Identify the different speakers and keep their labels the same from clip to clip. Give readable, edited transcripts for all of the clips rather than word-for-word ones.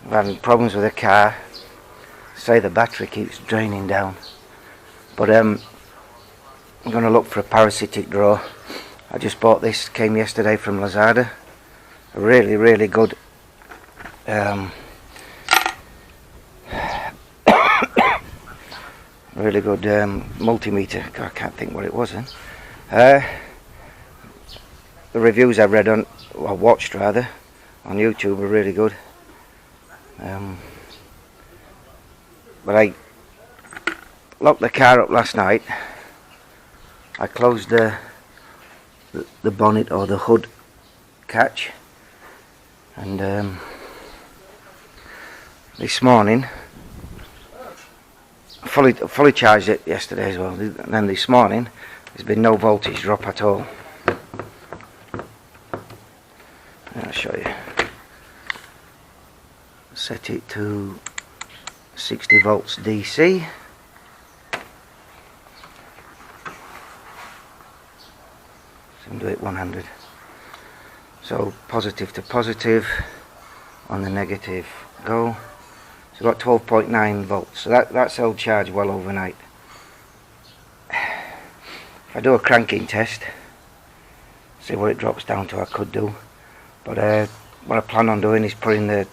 Speaker 1: I'm having problems with the car. Say the battery keeps draining down. But I'm going to look for a parasitic drawer. I just bought this, came yesterday from Lazada. A really, really good multimeter. I can't think what it was then. The reviews I read on, or watched rather, on YouTube were really good. But I locked the car up last night. I closed the bonnet or the hood catch, and this morning I fully charged it yesterday as well, and then this morning there's been no voltage drop at all. I'll show you. Set it to 60 volts DC. So do it 100. So positive to positive, on the negative go. So got 12.9 volts. So that's held charge well overnight. If I do a cranking test, see what it drops down to, I could do. But what I plan on doing is putting the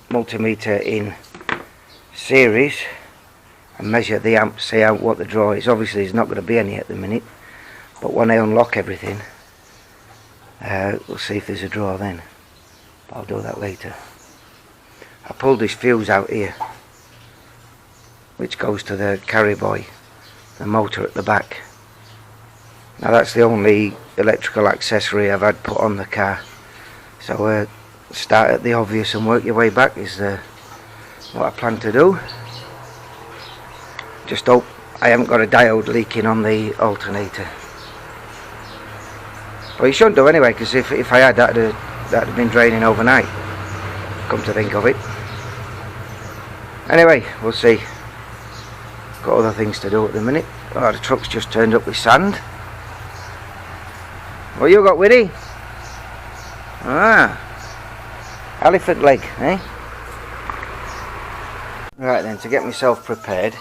Speaker 1: multimeter in series and measure the amps, see out what the draw is. Obviously there's not going to be any at the minute, but when I unlock everything, we'll see if there's a draw then. But I'll do that later. I pulled this fuse out here, which goes to the carry buoy, the motor at the back. Now that's the only electrical accessory I've had put on the car. So start at the obvious and work your way back is what I plan to do. Just hope I haven't got a diode leaking on the alternator. Well, you shouldn't do anyway, because if I had, that'd have been draining overnight, come to think of it. Anyway, we'll see. Got other things to do at the minute. Oh, the truck's just turned up with sand. What you got, Widdy? Ah, elephant leg, eh? Right then, to get myself prepared,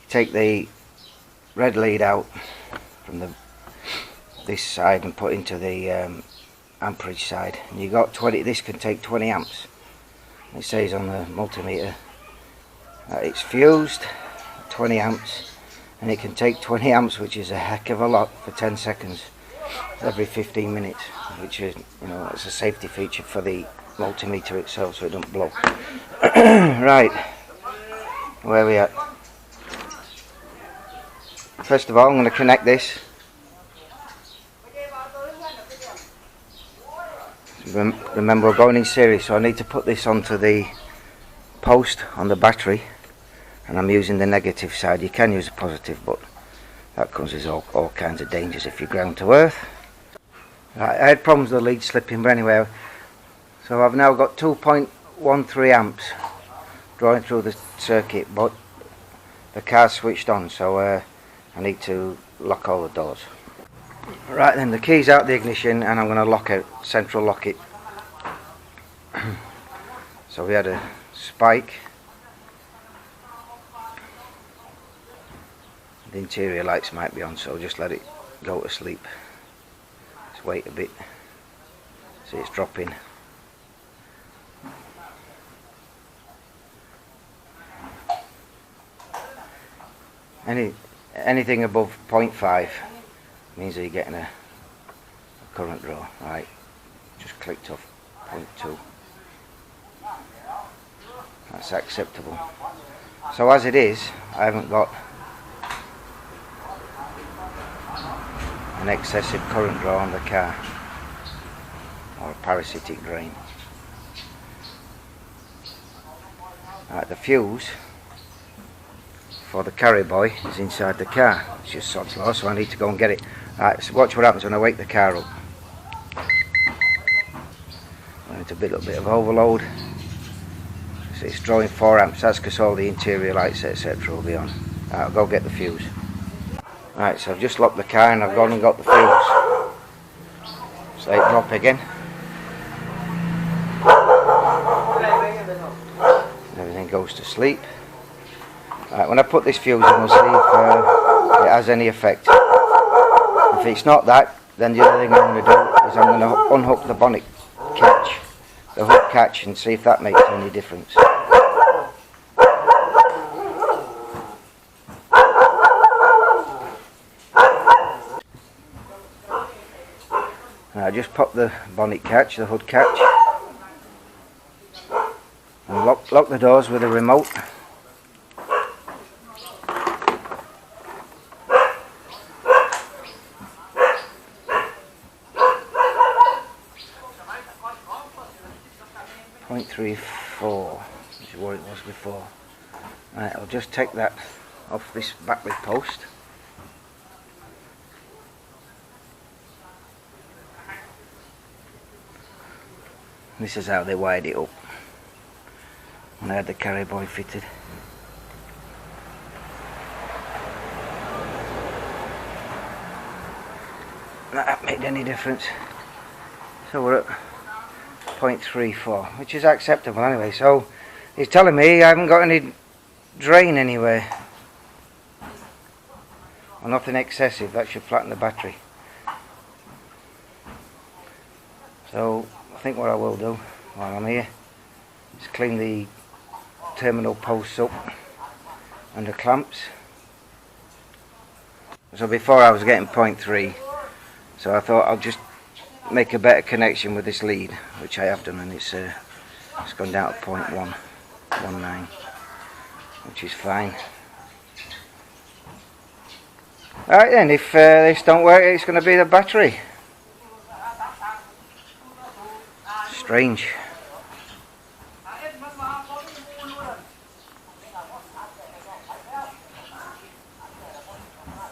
Speaker 1: take the red lead out from this side and put into the amperage side. And you got 20. This can take 20 amps. It says on the multimeter that it's fused 20 amps, and it can take 20 amps, which is a heck of a lot for 10 seconds every 15 minutes, which is, you know, it's a safety feature for the multimeter itself, so it don't blow. Right, where are we at? First of all, I'm going to connect this. Remember, we're going in series, so I need to put this onto the post on the battery, and I'm using the negative side. You can use a positive, but that causes all kinds of dangers if you're ground to earth. Right, I had problems with the lead slipping, but anyway, so I've now got 2.13 amps drawing through the circuit, but the car's switched on, so I need to lock all the doors. Right then, the key's out the ignition, and I'm going to lock it, central lock it. So we had a spike. The interior lights might be on, so just let it go to sleep. Just wait a bit. See, it's dropping. Anything above 0.5 means that you're getting a current draw. Right, just clicked off 0.2. That's acceptable. So as it is, I haven't got an excessive current draw on the car, or a parasitic drain. Right, the fuse for the carry buoy is inside the car. It's just sod's law, so I need to go and get it. Right, so watch what happens when I wake the car up. It's a little bit of overload. So it's drawing 4 amps. That's because all the interior lights, etc. will be on. Right, I'll go get the fuse. Right, so I've just locked the car and I've gone and got the fuse. So let it drop again. goes to sleep. Right, when I put this fuse in, we'll see if it has any effect. If it's not that, then the other thing I'm going to do is I'm going to unhook the bonnet catch, the hook catch, and see if that makes any difference. Now just pop the bonnet catch, the hood catch, and lock the doors with a remote. .34, which is what it was before. Right, I'll just take that off this battery post. This is how they wired it up when I had the carry boy fitted. That made any difference. So we're at 0.34, which is acceptable anyway. So he's telling me I haven't got any drain anywhere, or nothing excessive. That should flatten the battery. So I think what I will do while I'm here is clean the terminal posts up and the clamps. So before I was getting 0.3, so I thought I'll just make a better connection with this lead, which I have done, and it's gone down to 0.119, which is fine. Alright then, if this don't work, it's going to be the battery. Strange.